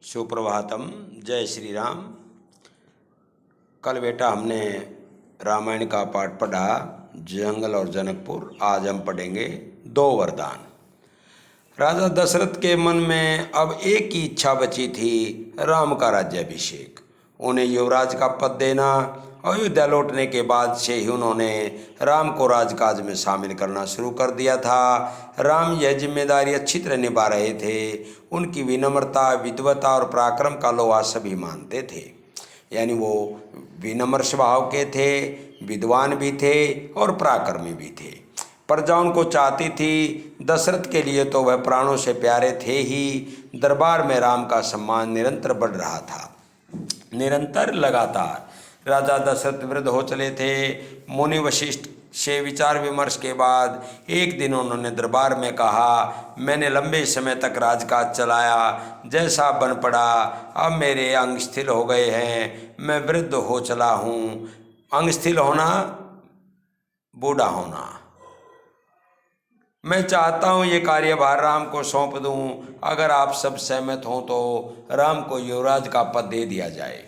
सुप्रभातम। जय श्री राम। कल बेटा हमने रामायण का पाठ पढ़ा जंगल और जनकपुर। आज हम पढ़ेंगे 2 वरदान। राजा दशरथ के मन में अब एक ही इच्छा बची थी, राम का राज्याभिषेक। उन्हें युवराज का पद देना। अयोध्या लौटने के बाद से ही उन्होंने राम को राजकाज में शामिल करना शुरू कर दिया था। राम यह जिम्मेदारी अच्छी तरह निभा रहे थे। उनकी विनम्रता, विद्वता और पराक्रम का लोहा सभी मानते थे। यानी वो विनम्र स्वभाव के थे, विद्वान भी थे और पराक्रमी भी थे। प्रजा उनको चाहती थी। दशरथ के लिए तो वह प्राणों से प्यारे थे ही। दरबार में राम का सम्मान निरंतर बढ़ रहा था, निरंतर लगातार। राजा दशरथ वृद्ध हो चले थे। मुनि वशिष्ठ से विचार विमर्श के बाद एक दिन उन्होंने दरबार में कहा, मैंने लंबे समय तक राजकाज चलाया, जैसा बन पड़ा। अब मेरे अंग शिथिल हो गए हैं, मैं वृद्ध हो चला हूँ। अंग शिथिल होना, बूढ़ा होना। मैं चाहता हूँ ये कार्यभार राम को सौंप दूँ। अगर आप सब सहमत हों तो राम को युवराज का पद दे दिया जाए।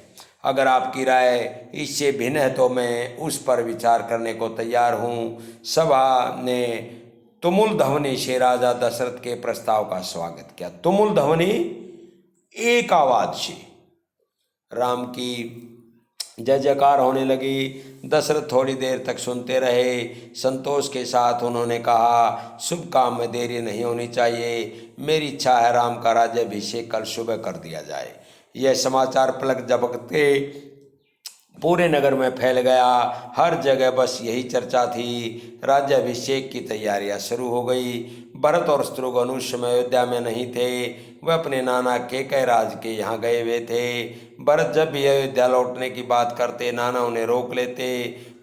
अगर आपकी राय इससे भिन्न है तो मैं उस पर विचार करने को तैयार हूँ। सभा ने तुमुल ध्वनि से राजा दशरथ के प्रस्ताव का स्वागत किया। तुमुल ध्वनि, एक आवाज से राम की जय जयकार होने लगी। दशरथ थोड़ी देर तक सुनते रहे। संतोष के साथ उन्होंने कहा, शुभ काम में देरी नहीं होनी चाहिए। मेरी इच्छा है राम का राज्याभिषेक कल सुबह कर दिया जाए। यह समाचार पलक झपकते पूरे नगर में फैल गया। हर जगह बस यही चर्चा थी। राज्याभिषेक की तैयारियां शुरू हो गई। भरत और शत्रुघ्न उस समय अयोध्या में नहीं थे, वे अपने नाना केकय राज के यहाँ गए हुए थे। भरत जब भी अयोध्या लौटने की बात करते, नाना उन्हें रोक लेते।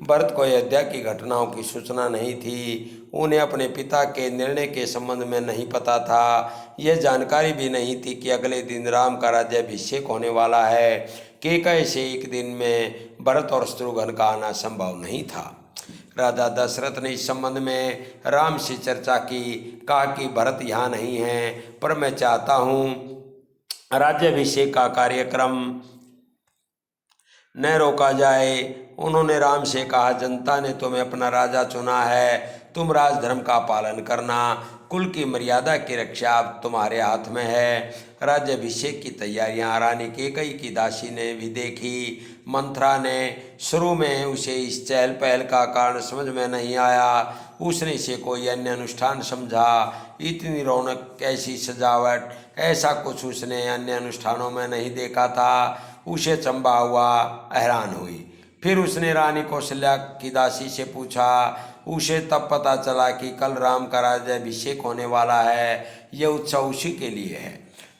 भरत को अयोध्या की घटनाओं की सूचना नहीं थी। उन्हें अपने पिता के निर्णय के संबंध में नहीं पता था। यह जानकारी भी नहीं थी कि अगले दिन राम का राज्याभिषेक होने वाला है। केकय से एक दिन में भरत और शत्रुघ्न का आना संभव नहीं था। राजा दशरथ ने इस संबंध में राम से चर्चा की। कहा कि भरत यहाँ नहीं है, पर मैं चाहता हूँ राज्याभिषेक का कार्यक्रम न रोका जाए। उन्होंने राम से कहा, जनता ने तुम्हें अपना राजा चुना है, तुम राजधर्म का पालन करना। कुल की मर्यादा की रक्षा अब तुम्हारे हाथ में है। राज्याभिषेक की तैयारियां रानी केकई की दासी ने भी देखी। मंथरा ने शुरू में उसे इस चहल पहल का कारण समझ में नहीं आया। उसने इसे कोई अन्य अनुष्ठान समझा। इतनी रौनक, कैसी सजावट, ऐसा कुछ उसने अन्य अनुष्ठानों में नहीं देखा था। उसे चंबा हुआ, हैरान हुई। फिर उसने रानी कौशल्या की दासी से पूछा। उसे तब पता चला कि कल राम का राज्याभिषेक होने वाला है। यह उत्सव उसी के लिए है।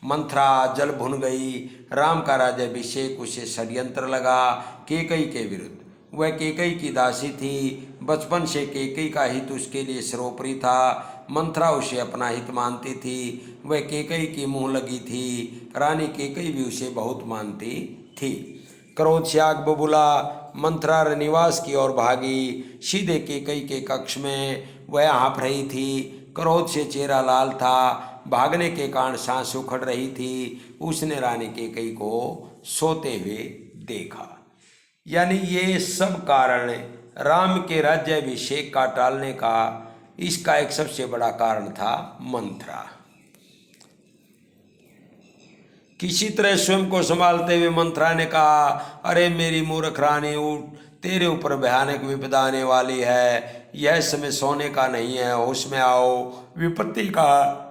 मंथरा जल भुन गई। राम का राज्याभिषेक उसे षड्यंत्र लगा, केकई के विरुद्ध। वह केकई की दासी थी। बचपन से केकई का हित उसके लिए सर्वोपरि था। मंथरा उसे अपना हित मानती थी। वह केकई की मुँह लगी थी। रानी केकई भी उसे बहुत मानती थी। क्रोध से आग बबूला। मंथरा निवास की ओर भागी। सीधे केकई के कक्ष में वह हाँफ रही थी। क्रोध से चेहरा लाल था। भागने के कारण सांस उखड़ रही थी। उसने रानी केकई को सोते हुए देखा। यानी ये सब कारण राम के राज्याभिषेक का टालने का, इसका एक सबसे बड़ा कारण था मंथरा। किसी तरह स्वयं को संभालते हुए मंथरा ने कहा, अरे मेरी मूर्ख रानी, उठ, तेरे ऊपर भयानक विपदा आने वाली है। यह समय सोने का नहीं है, होश में आओ। विपत्ति का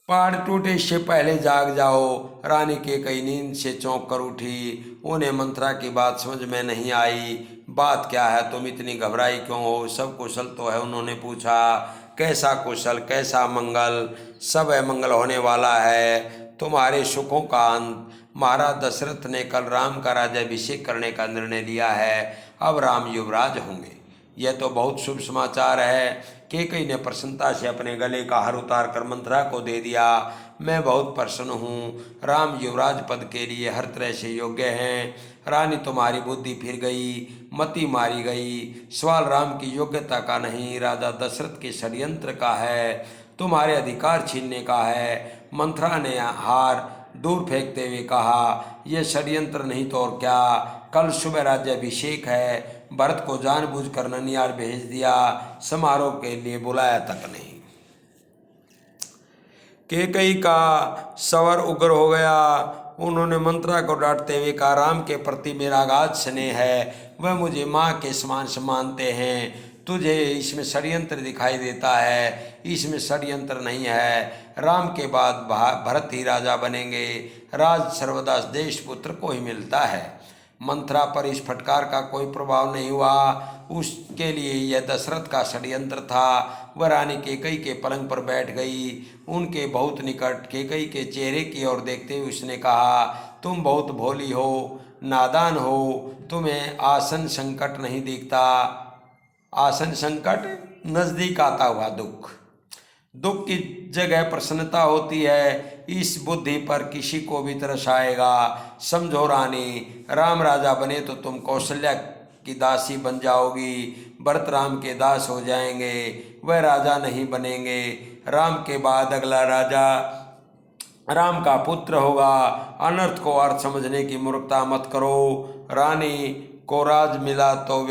पहाड़ टूटे से पहले जाग जाओ। रानी केकई नींद से चौंक कर उठी। उन्हें मंथरा की बात समझ में नहीं आई। बात क्या है, तुम इतनी घबराई क्यों हो? सब कुशल तो है? उन्होंने पूछा। कैसा कुशल, कैसा मंगल? सब मंगल होने वाला है। तुम्हारे सुखों का अंत। महाराज दशरथ ने कल राम का राज्याभिषेक करने का निर्णय लिया है। अब राम युवराज होंगे। यह तो बहुत शुभ समाचार है। केकई ने प्रसन्नता से अपने गले का हार उतार कर मंथरा को दे दिया। मैं बहुत प्रसन्न हूँ। राम युवराज पद के लिए हर तरह से योग्य हैं। रानी, तुम्हारी बुद्धि फिर गई, मति मारी गई। सवाल राम की योग्यता का नहीं, राजा दशरथ के षड्यंत्र का है, तुम्हारे अधिकार छीनने का है। मंथरा ने हार दूर फेंकते हुए कहा, यह षड्यंत्र नहीं तो और क्या। कल सुबह राज्याभिषेक है, भरत को जानबूझकर ननिहाल भेज दिया, समारोह के लिए बुलाया तक नहीं। कैकेयी का स्वर उग्र हो गया। उन्होंने मंत्रा को डांटते हुए कहा, राम के प्रति मेरा अगाध स्नेह है, वह मुझे माँ के समान मानते हैं। तुझे इसमें षड्यंत्र दिखाई देता है, इसमें षड्यंत्र नहीं है। राम के बाद भरत ही राजा बनेंगे। राज सर्वदा देश पुत्र को ही मिलता है। मंथरा पर इस फटकार का कोई प्रभाव नहीं हुआ। उसके लिए यह दशरथ का षड्यंत्र था। वह रानी कैकेयी के पलंग पर बैठ गई, उनके बहुत निकट। कैकेयी के चेहरे की ओर देखते हुए उसने कहा, तुम बहुत भोली हो, नादान हो, तुम्हें आसन संकट नहीं दिखता। आसन संकट, नजदीक आता हुआ दुख। दुख की जगह प्रसन्नता होती है। इस बुद्धि पर किसी को भी तरस आएगा। समझो रानी, राम राजा बने तो तुम कौशल्या की दासी बन जाओगी, भरत राम के दास हो जाएंगे, वह राजा नहीं बनेंगे। राम के बाद अगला राजा राम का पुत्र होगा। अनर्थ को अर्थ समझने की मूर्खता मत करो। रानी को राज मिला तो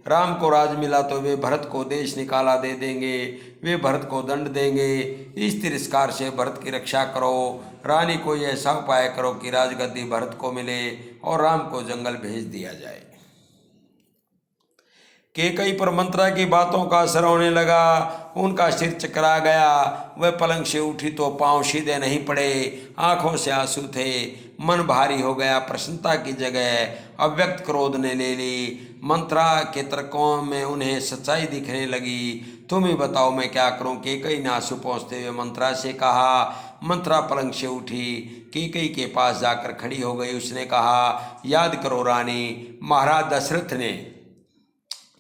राम को राज मिला तो वे भरत को देश निकाला दे देंगे, वे भरत को दंड देंगे। इस तिरस्कार से भरत की रक्षा करो। रानी को ऐसा उपाय करो कि राजगद्दी भरत को मिले और राम को जंगल भेज दिया जाए। कैकेयी पर मंत्रा की बातों का असर होने लगा। उनका सिर चकरा गया। वह पलंग से उठी तो पांव सीधे नहीं पड़े, आंखों से आंसू थे, मन भारी हो गया। प्रसन्नता की जगह अव्यक्त क्रोध ने ले ली। मंत्रा के तर्कों में उन्हें सच्चाई दिखने लगी। तुम ही बताओ मैं क्या करूं। कैकेयी ने आंसू पोंछते हुए मंत्रा से कहा। मंत्रा पलंग से उठी, कैकेयी के पास जाकर खड़ी हो गई। उसने कहा, याद करो रानी, महाराज दशरथ ने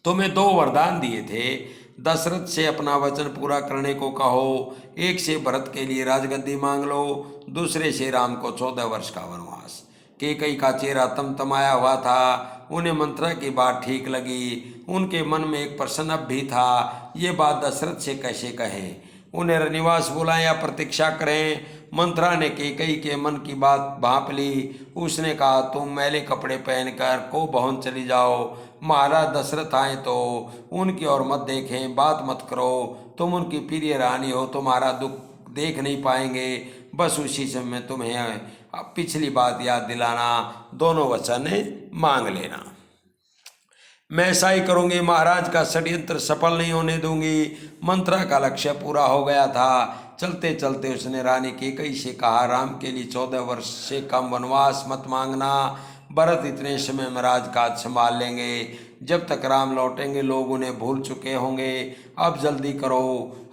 तुम्हें 2 वरदान दिए थे। दशरथ से अपना वचन पूरा करने को कहो। एक से भरत के लिए राजगद्दी मांग लो, दूसरे से राम को 14 वर्ष का वनवास। कैकेयी का चेहरा तमतमाया हुआ था। उन्हें मंत्रा की बात ठीक लगी। उनके मन में एक प्रश्न अब भी था, ये बात दशरथ से कैसे कहें। उन्हें रनिवास बुलाएं या प्रतीक्षा करें। मंत्रा ने कैकेयी के मन की बात भांप ली। उसने कहा, तुम मैले कपड़े पहनकर को भवन चली जाओ। महाराज दशरथ आए तो उनकी ओर मत देखें, बात मत करो। तुम उनकी प्रिय रानी हो, तुम्हारा दुख देख नहीं पाएंगे। बस उसी समय तुम्हें पिछली बात याद दिलाना, दोनों वचन मांग लेना। मैं ऐसा ही करूंगी। महाराज का षड्यंत्र सफल नहीं होने दूंगी। मंत्रा का लक्ष्य पूरा हो गया था। चलते चलते उसने रानी कैकेयी से कहा, राम के लिए 14 वर्ष से कम वनवास मत मांगना। भरत इतने समय में राजकाज संभाल लेंगे। जब तक राम लौटेंगे लोग उन्हें भूल चुके होंगे। अब जल्दी करो,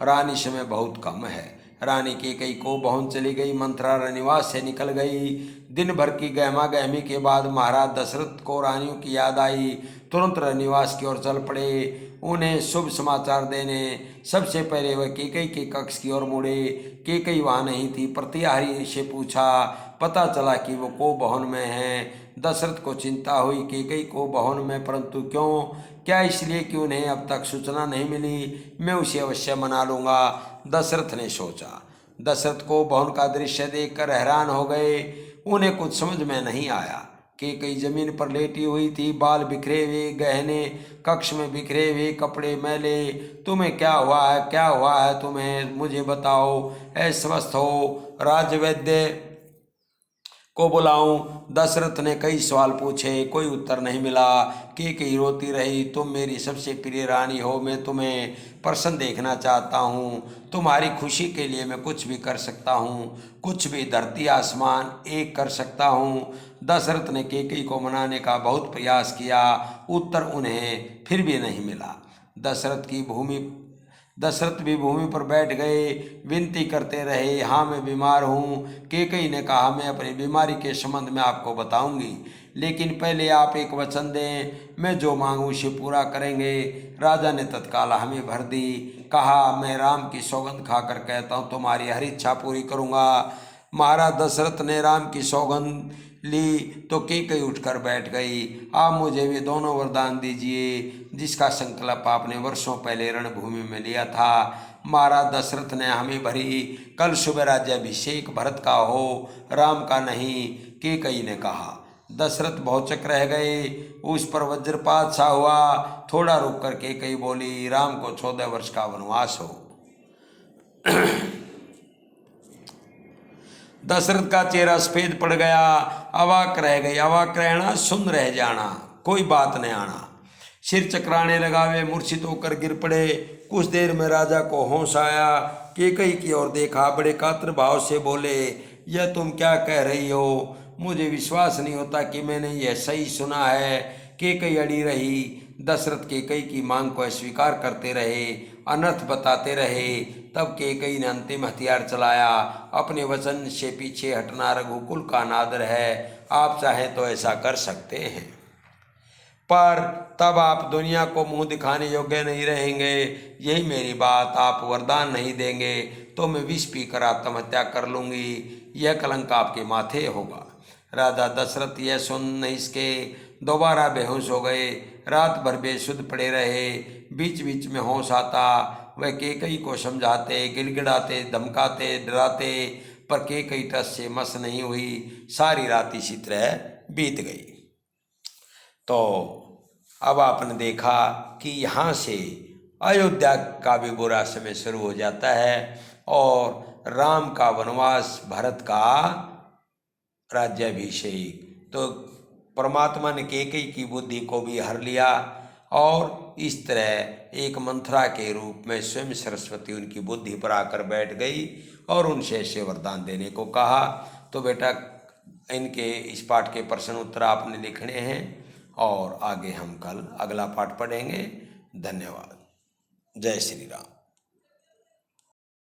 रानी समय बहुत कम है। रानी कैकेयी को भवन चली गई। मंत्रा रनिवास से निकल गई। दिन भर की गहमा गहमी के बाद महाराज दशरथ को रानियों की याद आई। तुरंत रनिवास की ओर चल पड़े, उन्हें शुभ समाचार देने। सबसे पहले वह कैकेयी के कक्ष की ओर मुड़े। कैकेयी वहाँ नहीं थी। प्रतिहारी से पूछा, पता चला कि वो को भवन में है। दशरथ को चिंता हुई, कैकेयी को भवन में, परंतु क्यों? क्या इसलिए कि उन्हें अब तक सूचना नहीं मिली? मैं उसे अवश्य मना लूँगा, दशरथ ने सोचा। दशरथ को भवन का दृश्य देखकर हैरान हो गए। उन्हें कुछ समझ में नहीं आया। कैकेयी जमीन पर लेटी हुई थी, बाल बिखरे हुए, गहने कक्ष में बिखरे हुए, कपड़े मैले। तुम्हें क्या हुआ है? क्या हुआ है तुम्हें? मुझे बताओ। अस्वस्थ हो? राजवैद्य को बुलाऊं? दशरथ ने कई सवाल पूछे, कोई उत्तर नहीं मिला। कैकेयी रोती रही, तुम मेरी सबसे प्रिय रानी हो, मैं तुम्हें प्रसन्न देखना चाहता हूँ। तुम्हारी खुशी के लिए मैं कुछ भी कर सकता हूँ, कुछ भी धरती आसमान एक कर सकता हूँ। दशरथ ने कैकेयी को मनाने का बहुत प्रयास किया, उत्तर उन्हें फिर भी नहीं मिला। दशरथ भी भूमि पर बैठ गए, विनती करते रहे, हाँ मैं बीमार हूँ। कैकेयी ने कहा, मैं अपनी बीमारी के संबंध में आपको बताऊंगी, लेकिन पहले आप एक वचन दें, मैं जो मांगूं उसे पूरा करेंगे। राजा ने तत्काल हमें भर दी। कहा, मैं राम की सौगंध खाकर कहता हूँ तुम्हारी हर इच्छा पूरी करूँगा। महाराज दशरथ ने राम की सौगंध ली तो कैकेयी उठकर बैठ गई। आप मुझे वे दोनों वरदान दीजिए जिसका संकल्प आपने वर्षों पहले रणभूमि में लिया था। महाराज दशरथ ने हमें भरी, कल सुबह राज्याभिषेक भरत का हो, राम का नहीं। कैकेयी ने कहा। दशरथ भौचक रह गए। उस पर वज्रपात सा हुआ। थोड़ा रुक कर कैकेयी बोली, राम को 14 वर्ष का वनवास हो। दशरथ का चेहरा सफेद पड़ गया। अवाक रह गई। अवाक रहना, सुन रह जाना, कोई बात न आना। सिर चकराने लगा। वे मूर्छित होकर गिर पड़े। कुछ देर में राजा को होश आया। कैकेयी की ओर देखा, बड़े कातर भाव से बोले, यह तुम क्या कह रही हो? मुझे विश्वास नहीं होता कि मैंने यह सही सुना है। कैकेयी अड़ी रही। दशरथ कैकेयी की मांग को अस्वीकार करते रहे, अनर्थ बताते रहे। तब कैकेयी ने अंतिम हथियार चलाया। अपने वचन से पीछे हटना रघुकुल का नादर है। आप चाहें तो ऐसा कर सकते हैं, पर तब आप दुनिया को मुंह दिखाने योग्य नहीं रहेंगे। यही मेरी बात। आप वरदान नहीं देंगे तो मैं विष पीकर आत्महत्या कर लूँगी। यह कलंक आपके माथे होगा। राजा दशरथ यह सुन नहीं सके, दोबारा बेहोश हो गए। रात भर बेसुध पड़े रहे। बीच बीच में होश आता। वह कैकेयी को समझाते, गिड़गिड़ाते, धमकाते, डराते, पर कैकेयी टस से मस नहीं हुई। सारी रात इसी तरह बीत गई। तो अब आपने देखा कि यहाँ से अयोध्या का भी बुरा समय शुरू हो जाता है और राम का वनवास, भरत का राज्याभिषेक। तो परमात्मा ने कैकेयी की बुद्धि को भी हर लिया और इस तरह एक मंथरा के रूप में स्वयं सरस्वती उनकी बुद्धि पर आकर बैठ गई और उनसे ऐसे वरदान देने को कहा। तो बेटा, इनके इस पाठ के प्रश्न उत्तर आपने लिखने हैं और आगे हम कल अगला पाठ पढ़ेंगे। धन्यवाद। जय श्री राम।